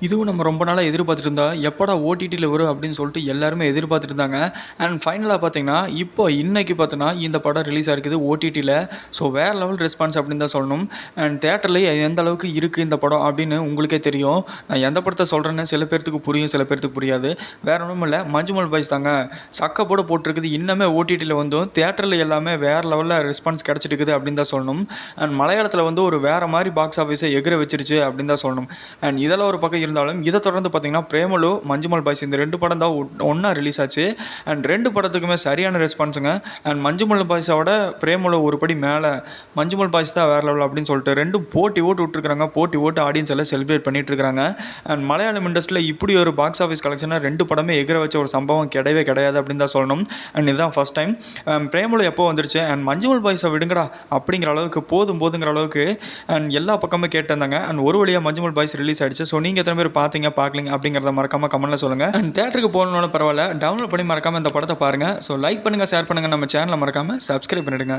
இதுவும் நம்ம ரொம்ப நாளா எதிர்பார்த்துட்டு இருந்தா, எப்படா ஓடிடில வரும் அப்படின்னு சொல்லிட்டு எல்லாருமே எதிர்பார்த்துட்டு இருந்தாங்க. அண்ட் ஃபைனலா பார்த்தீங்கன்னா, இப்போ இன்னைக்கு பார்த்தீங்கன்னா, இந்த படம் ரிலீஸ் ஆயிருக்குது ஓடிடில. ஸோ வேற லெவல் ரெஸ்பான்ஸ் அப்படின்னு தான் சொல்லணும். அண்ட் தியேட்டர்லயே எந்த அளவுக்கு இருக்கு இந்த படம் அப்படின்னு உங்களுக்கே தெரியும். நான் எந்த படத்த சொல்றேன்னு சில பேர்த்துக்கு புரியும், சில பேர்த்துக்கு புரியாது. வேற ஒண்ணும் இல்ல, மஞ்சுமல் பாய்ஸ் தாங்க. சக்க போட போட்டிருக்குது. இன்னுமே ஓடிடில வந்தும் தியேட்டர்ல எல்லாமே வேற லெவல்ல ரெஸ்பான்ஸ் கிடைச்சிட்டு இருக்குது அப்படின்னு தான் சொல்லணும். அண்ட் மலையாளத்தில வந்து ஒரு வேற மாரி பாக்ஸ் ஆஃபீஸை எகிற வச்சிருச்சு அப்படின்னு தான் சொல்லணும். அண்ட் இதெல்லாம் ஒரு பக்கம் இருந்தாலும் இதை தொடர்ந்து பார்த்தீங்கன்னா பிரேமலு, மஞ்சுமல் பாய்ஸ் இந்த 2 படம் தான் ஒண்ணா ரிலீஸ் ஆச்சு. அண்ட் 2 படத்துக்குமே சரியான ரெஸ்பான்ஸுங்க. அண்ட் மஞ்சுமல் பாய்ஸோட பிரேமலு ஒரு படி மேலே, மஞ்சுமல் பாய்ஸ் தான் வேற லெவல் அப்படின்னு சொல்லிட்டு 2ம் போட்டி ஓட்டு விட்டுருக்காங்க. போட்டி ஓட்டு ஆடியன்ஸ் எல்லாம் செலிப்ரேட் பண்ணிட்டு இருக்காங்க. அண்ட் மலையாளம் இண்டஸ்ட்ரியில் இப்படி ஒரு பாக்ஸ் ஆஃபீஸ் கலெக்ஷனாக 2 படமே எகிற வச்ச ஒரு சம்பவம் கிடையவே கிடையாது அப்படின்னு தான் சொல்லணும். அண்ட் இதுதான் ஃபர்ஸ்ட் டைம். பிரேமலு எப்போ வந்துருச்சு அண்ட் மஞ்சுமல் பாய்ஸை விடுங்கடா அப்படிங்கிற அளவுக்கு போதுங்கிற அளவுக்கு அண்ட் எல்லா பக்கமே கேட்டிருந்தாங்க. அண்ட் ஒரு வழியாக மஞ்சுமல் பாய்ஸ் ரிலீஸ் ஆயிடுச்சு. ஸோ நீங்கள் எத்தனை பேர் பார்த்தீங்க பார்க்கலீங்க அப்படிங்கிறத மறக்காம கமெண்ட்ல சொல்லுங்க. அண்ட் தேட்டருக்கு போகணும்னாலும் பரவாயில்ல, டவுன்லோட் பண்ணி மறக்காம இந்த படத்தை பாருங்க. ஸோ லைக் பண்ணுங்க, ஷேர் பண்ணுங்க, நம்ம சேனலை மறக்காம சப்ஸ்கிரைப் பண்ணிடுங்க.